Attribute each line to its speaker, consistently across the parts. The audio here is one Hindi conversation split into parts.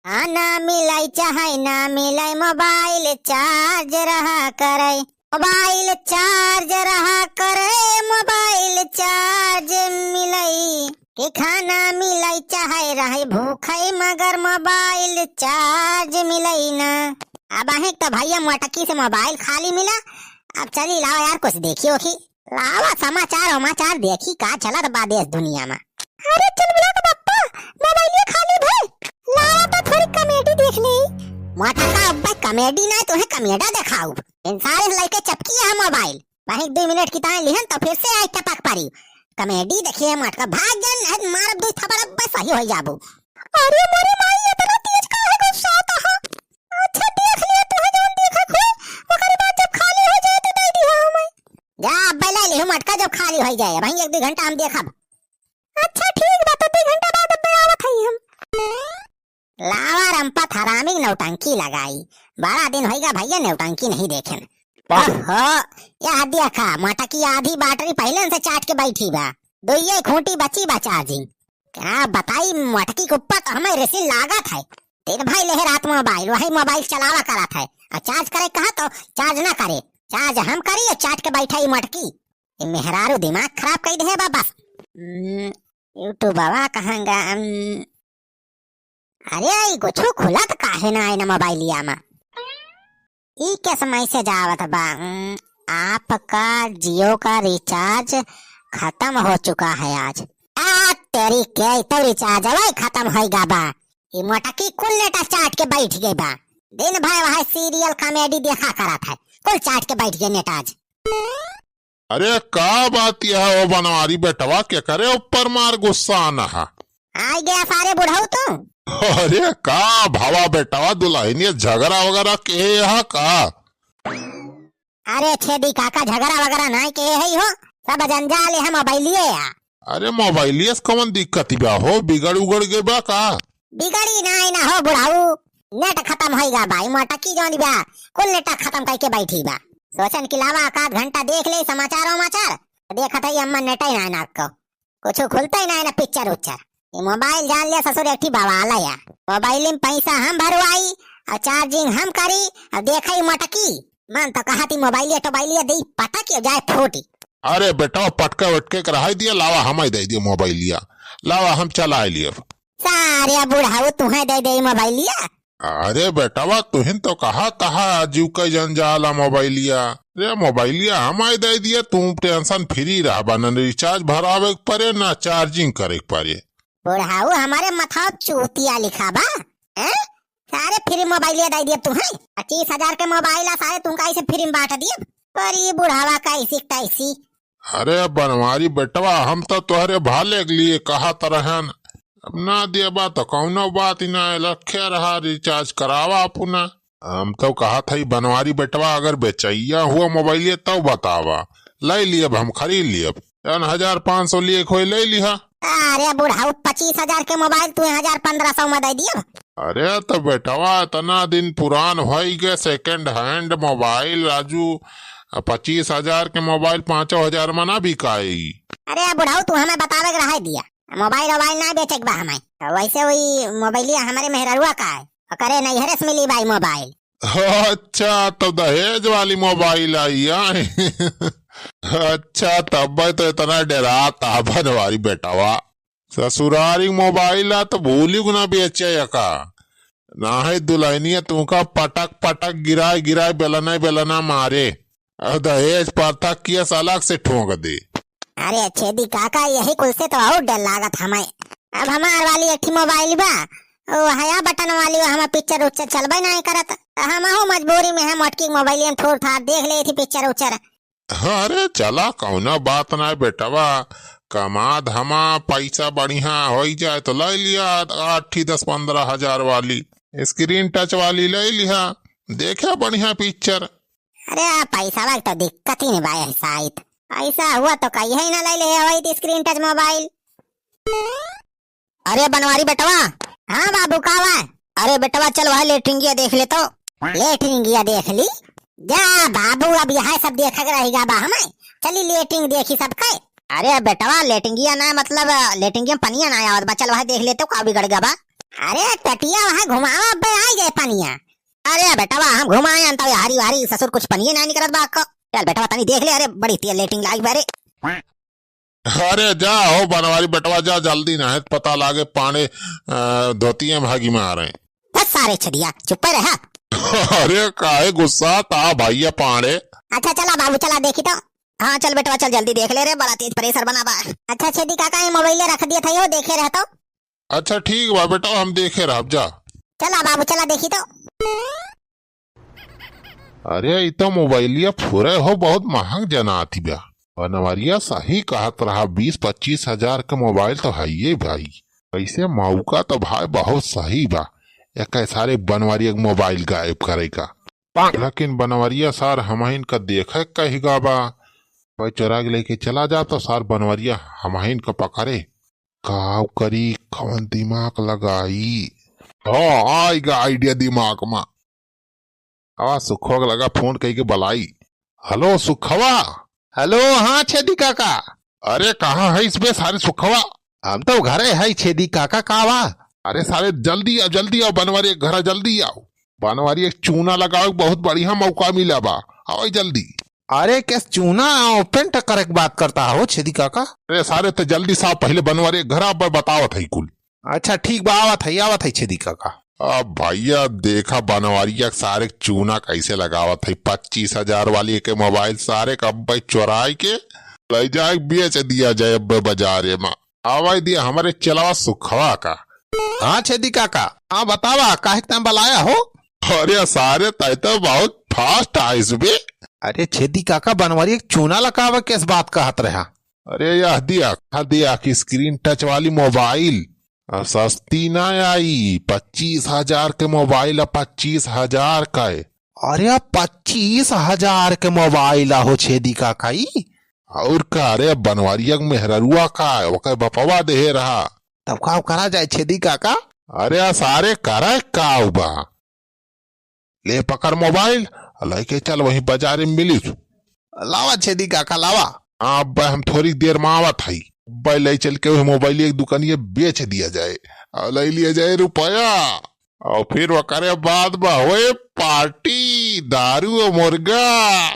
Speaker 1: ना मिलाई चाहे ना मिलाई मोबाइल चार्ज रहा करे, मोबाइल चार्ज रहा करे, मोबाइल चार्ज मिलाई के खाना मिलाई चाहे रहे भूखे मगर मोबाइल चार्ज मिलाई ना। अब आहे तो भैया मोटकी से मोबाइल खाली मिला। अब चली लाओ यार कुछ देखी ओखी, लावा समाचार देखी का चलत बा देश दुनिया में। अरे चल बुला तो पप्पा मोबाइल खाली भाई, लावा तो थोड़ी कॉमेडी देख ले। मोटा का अब कॉमेडी ना तो है कॉमेडा दिखाओ। इंसान लेके चपकी है मोबाइल वहीं 2 मिनट की ताई लिहन तो फिर से आई टपक पारी कॉमेडी देखिए मटका भाग जन मार दो थपड़ बस सही हो जाबो। अरे मोरे माई इतना तेज का है गुस्सा आता है। अच्छा देख लिया तू है जान देखा कोई ओकरे बाद जब खाली हो जाए तो दे दी हमें। जा बैला ले मटका जब खाली हो जाए भाई 1-2 घंटा हम देखब। अच्छा ठीक बा तो 2 घंटा बाद अब आवत हई हम। लावा रंपा हरामी नौटंकी लगाई, बड़ा दिन होएगा भैया नौटंकी नहीं देखे। ओहो यह देखा मटकी आधी बैटरी पहले से चाट के बैठी बा, 2 खूंटी बची बा चार्जिंग। क्या बताई मटकी के ऊपर तो हमें रेसिल लागत है। तेरे भाई ले रात मोबाइल वही मोबाइल चलावा करत है और चार्ज करे कहा तो चार्ज ना करे, चार्ज हम करी और चाट के बैठा ही मटकी। मेहरारू दिमाग खराब कर दे बा बस। यूट्यूब बाबा कहांगा। अरे कुछ खुला तो काहे ना आए ना मोबाइलिया में। ई क्या समय से जावत बा। आपका जियो का रिचार्ज खत्म हो चुका है आज। तेरी क्या तो रिचार्ज है खत्म होएगा बा। ये मोटकी कुल नेटा चाट के बैठ गई बा, दिन भर वहाँ सीरियल कॉमेडी देखा करत है, कुल चाट के बैठ गए नेटा आज।
Speaker 2: अरे का बात यह है वो बनवारी बेटवा क्या करे ऊपर मार गुस्सा आना है।
Speaker 1: आ गया सारे बुढ़ाऊ तू।
Speaker 2: अरे का भावा बेटवा दुल्हन झगड़ा वगैरह के यहाँ का।
Speaker 1: अरे छेदी काका झगड़ा वगैरह नहीं के है हो, सब जंजाल है मोबाइलिए या।
Speaker 2: अरे मोबाइलिए से कौन दिक्कत बा हो, बिगड़ उगड़ गए बा का।
Speaker 1: बिगड़ी नहीं ना हो बुढ़ाऊ, नेट खत्म होएगा भाई मोटकी जोन बा कुल नेट खत्म करके बैठी बा। सोचन के अलावा 1 घंटा देख ले समाचार देखत है अम्मा नेट ही ना को कुछ खुलता ही ना पिक्चर उच्चर। मोबाइल जान लिया ससुर एक बवाला या, मोबाइल में पैसा हम भरवाई और चार्जिंग हम करी और देखा मोटकी मन तो कहा थी मोबाइल टोबाइलिया दी पटक जाए फूटी।
Speaker 2: अरे बेटा पटका वटके करा दिया, लावा हमें दे दिया मोबाइलिया, लावा हम चला लिए।
Speaker 1: सारे बुढ़ाऊ तुम्हें दे दे मोबाइलिया।
Speaker 2: अरे बेटावा तुहिन तो कहा तहा जीव का जंजाला मोबाइलिया, रे मोबाइलिया हमारे दे दिया, तुम टेंशन फ्री रहा बा, न रिचार्ज भरावे पड़े ना चार्जिंग करे पड़े।
Speaker 1: बुढ़ाऊ हमारे मथा चूतिया लिखा बा सारे फ्री मोबाइल दे दिए तुम्हें। 25,000 के मोबाइल सारे तुम कैसे फ्री में बांट दिए पर ये बुढ़ावा कैसी कैसी।
Speaker 2: अरे बनवारी बेटवा हम तो तुहरे भाले के लिए कहा तरहन, अब ना दिया तो कौनो बात ही ना लखे रहा रिचार्ज करावा अपना। हम तो कहा था बनवारी बेटवा अगर बेचैया हुआ मोबाइल तो बतावा, ले लिया हम खरीद लिया 1,500 लिए कोई ले लिया।
Speaker 1: अरे बुढ़ाऊ 25,000 के मोबाइल तू 1,500 में दे दिया।
Speaker 2: अरे तो बेटवा इतना दिन पुरान हो गए सेकंड हैंड मोबाइल राजू, 25,000 के मोबाइल 5,000 में ना बिकाई।
Speaker 1: अरे बुढ़ाऊ तू हमें बतावे के रहा दिया मोबाइल ना बेचे बा हमें, वैसे वही मोबाइलिया हमारे मेहरुआ का है करे नहीं हरस मिली भाई मोबाइल।
Speaker 2: अच्छा तो दहेज वाली मोबाइल आई अच्छा तब तो इतना डरा था बनवारी बेटावा, ससुरारी मोबाइल आ तो भूली गुना बेचे का ना है दुल्हनिया तुमका पटक पटक गिराए बेलना मारे और दहेज पटक किया अलग से ठोक दे।
Speaker 1: अरे छेदी काका यही कुल से तो और डर लागत हमें। अब हमार वाली एक मोबाइल बा वो हया बटन वाली हमें पिक्चर उच्चर चलबे नहीं करत, हम हो मजबूरी में हम मोटकी मोबाइल में थोड़ था देख ले थी पिक्चर उच्चर।
Speaker 2: अरे चला कौना बात ना बेटवा, कमा धमा पैसा बढ़िया हो जाए तो ले लिया 8-10-15 हजार वाली स्क्रीन टच वाली ले लिया, देखा बढ़िया पिक्चर।
Speaker 1: अरे पैसा वाल तो दिक्कत ही नहीं भाई, शायद ऐसा हुआ तो कहीं ही ना ले ले वही स्क्रीन टच मोबाइल। अरे बनवारी बेटवा। हाँ बाबू कावा। अरे बेटवा चल वहाँ लेटरिंगिया देख ले तो। लेटरिंगिया देख ली जा बाबू, अब यहाँ सब देखा रहेगा बा हमें, चली लेटरिंग देखी सबका। अरे बेटवा लेटरिंगिया ना मतलब लेटरिंगिया पनिया ना आवत बा, चल वहाँ देख ले तो का बिगड़ गया बा। अरे टटिया वहाँ घुमावा बे आई गए पनिया। अरे बेटवा हम घुमाए अंत हारी हारी ससुर कुछ पनिये ना निकलत बा को। चल बेटवा तनी देख ले, अरे बड़ी तेल लेटिंग लाई बारे।
Speaker 2: अरे जा हो बनवारी बेटवा जा, जल्दी ना है पता लागे पाने धोतिया भागी में आ रहे हैं।
Speaker 1: बस सारे छदिया चुप रहा।
Speaker 2: अरे काहे गुस्सा था भैया पाड़े।
Speaker 1: अच्छा चला बाबू चला देखी तो। हाँ चल बेटवा चल जल्दी देख ले रे, बड़ा तेज प्रेशर बना बा। अच्छा छेदी काका ये मोबाइल रख दिया था यो देखे रहता।
Speaker 2: अच्छा ठीक बा बेटा हम देखे रह जा।
Speaker 1: चला बाबू चला देखी तो।
Speaker 2: अरे इतना मोबाइलिया फुरे हो बहुत महंग जना आती बा। बनवारिया सही कहत रहा 20-25 हजार का मोबाइल तो है ये भाई। ऐसे मौका तो भाई बहुत सही बा। एक सारे बनवारिया मोबाइल गायब करेगा, लेकिन बनवरिया सार हमहिन का देखे कहीगा बा। भाई चोरा के लेके चला जा तो सार बनवरिया हमहिन का पकड़े काव करी कौन दिमाग लगाई। हाँ आएगा आइडिया दिमाग में। आवा सुखवा के लगा फोन कही के बुलाई। हेलो सुखवा।
Speaker 3: हेलो हाँ छेदी काका।
Speaker 2: अरे कहाँ है इसमें सारे सुखवा?
Speaker 3: हम तो घरे है छेदी काका कावा।
Speaker 2: अरे सारे जल्दी आओ बनवारी घर जल्दी आओ। बनवारी एक चूना लगाओ, बहुत बढ़िया मौका मिला बा, आओ जल्दी।
Speaker 3: अरे कैस चूना पेंट करे बात करता हो छेदी काका?
Speaker 2: अरे सारे तो जल्दी साहब पहले बनवारी घर पर बताओ थी कुल।
Speaker 3: अच्छा ठीक बा आवत है छेदी काका।
Speaker 2: अब भैया देखा बनवारिया सारे चूना कैसे लगावत है। 25 हजार वाली के मोबाइल सारे कब चुराई के ले जाए बेच दिया जाए अब बाजारे में। आवाज दिया हमारे चलावा सुखवा का।
Speaker 3: हाँ छेदी काका हाँ बतावा काहे टाइम बुलाया हो?
Speaker 2: अरे सारे तय तो बहुत फास्ट है इसमें।
Speaker 3: अरे छेदी काका बनवारी एक चूना लगावा किस बात कहत रहा?
Speaker 2: अरे यह दिया कि स्क्रीन टच वाली मोबाइल सस्ती ना आई। 25 हजार के मोबाइल 25 हजार का है।
Speaker 3: अरे 25 हजार के मोबाइल हो छेदी काका
Speaker 2: और का? अरे बनवारिया मेहरुआ का है वो बपवा दे रहा।
Speaker 3: तब का करा जाए छेदी काका?
Speaker 2: अरे सारे करे का बा। ले पकड़ मोबाइल लेके चल वहीं बाजार में मिली।
Speaker 3: लावा छेदी काका लावा।
Speaker 2: अब हम थोड़ी देर में आवत है। ले चल के वही मोबाइल एक दुकानिया बेच दिया जाए और ले लिया जाए रुपया। और फिर वो करे बाद में होए पार्टी दारू और मुर्गा।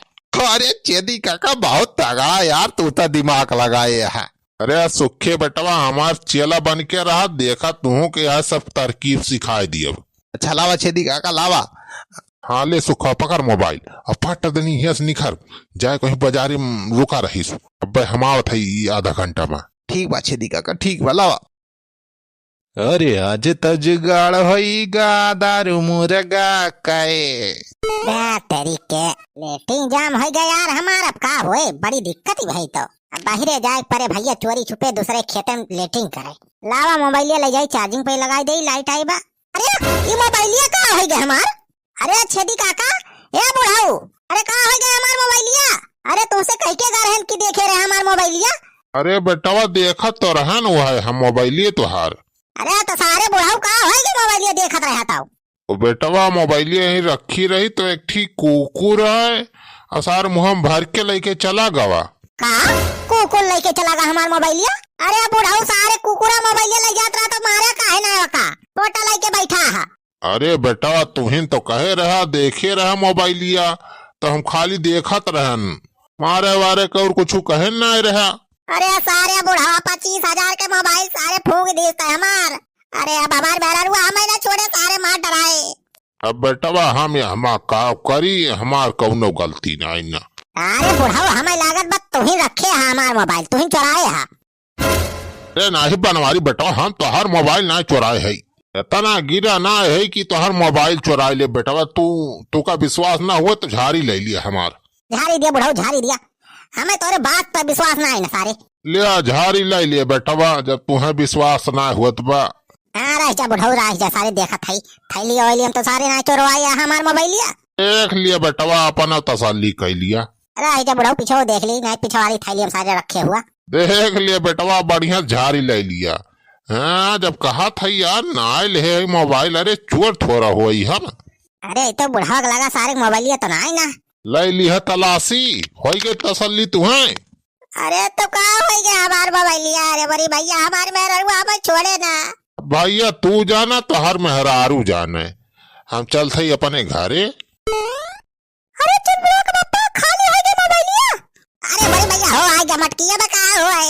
Speaker 3: अरे छेदी काका बहुत तगड़ा यार, तू तो दिमाग लगाए है।
Speaker 2: अरे सुखे बेटवा हमार चेला बन के रहा, देखा तू के यहाँ सब तरकीब सिखाए दिए।
Speaker 3: अच्छा लावा छेदी काका लावा।
Speaker 2: हाँ ले सुखा पकड़ मोबाइल और फट दनी हियस निखर जाए कहीं बाजारी रुका रहीस। अब हम आवत है आधा घंटा में।
Speaker 3: ठीक बा छेदी काका ठीक बा लावा। अरे आज तो जुगाड़ होइगा दारू मुर्गा काए।
Speaker 1: तेरी के लेटिंग जाम हो गया यार हमार, अब का होए बड़ी दिक्कत ही भाई। तो अब बाहरे जाए परे भैया चोरी छुपे दूसरे खेते में लेटिंग करे। लावा मोबाइल ले जाई चार्जिंग पे लगाई दे लाइट आई बा। अरे ये मोबाइलिया का हो गया हमार? अरे छेदी काका ए बुढ़ाऊ अरे का हो गया हमार मोबाइलिया? अरे तुमसे कह के गा रहन कि देखे रहे हमार मोबाइलिया?
Speaker 2: अरे बेटवा देखत तो रहन वो है हम मोबाइलिए तुहार।
Speaker 1: अरे तो सारे बुढ़ाऊ का हो गया मोबाइलिया देखत रहा था।
Speaker 2: वो बेटवा मोबाइलिए यहीं रखी रही तो एक ठीक कुकुर है और सार मुँह भर के लेके चला गवा।
Speaker 1: का कुकुर लेके चला गया हमार मोबाइलिया? अरे बुढ़ाऊ सारे कुकुरा मोबाइलिया ले जात रहा तो मारे काहे ना का टोटा लेके बैठा है।
Speaker 2: अरे बेटा तुहिन तो कहे रहा देखे रहा मोबाइलिया तो हम खाली देखत रहन, मारे वारे का और कुछ कहे ना रहा।
Speaker 1: अरे सारे बुढ़ा 25 हजार के मोबाइल सारे फूक देता है हमार। अरे अब हमार बहरा हुआ हमें ना छोड़े सारे मार डराए।
Speaker 2: अब बेटवा हम का करी हमार कौनो गलती ना।
Speaker 1: अरे बुढ़ाओ हमें लागत बस तुहिन रखे है हमार मोबाइल तुहिन चुराए है।
Speaker 2: अरे नहीं बनवारी बेटा हम तोहर मोबाइल ना चुराए है। इतना गिरा ना है कि तोहर मोबाइल चुरा ले बेटा। तू का विश्वास ना हुआ तो झाड़ी ले लिया हमार।
Speaker 1: झाड़ी दिया बुढ़ाऊ झाड़ी दिया, हमें तोरे बात पर विश्वास ना है ना सारे।
Speaker 2: लिया झाड़ी ले लिया बेटा जब तुम्हें विश्वास ना हुआ तो बा।
Speaker 1: रह जा बुढ़ाऊ रह जा सारे देखा थैली ऑयलियम तो सारे ना चुरवाया हमार मोबाइलिया।
Speaker 2: देख लिया बेटा अपना तसल्ली कर लिया।
Speaker 1: रह जा बुढ़ाऊ पीछे देख ली नहीं पीछे वाली थैली में सारे रखे हुआ।
Speaker 2: देख लिया बेटवा बढ़िया झाड़ी ले लिया। हाँ जब कहा था यार ना ले मोबाइल, अरे चोर थोड़ा हो हम।
Speaker 1: अरे तो बुढ़ा लगा सारे मोबाइलिया तो ना ना
Speaker 2: ले लिया तलाशी हो गई तसल्ली तुम्हें।
Speaker 1: अरे तो का हो गया हमार मोबाइलिया? अरे बड़ी भैया हमारे में हमें छोड़े ना।
Speaker 2: भैया तू जाना तो हर मेहरारू जाने, हम चलते ही अपने घरे।
Speaker 1: अरे चुप रहो बापा, खाली हो गया मोबाइलिया। अरे बड़े भैया हो आएगा, मटकिया बका हो आए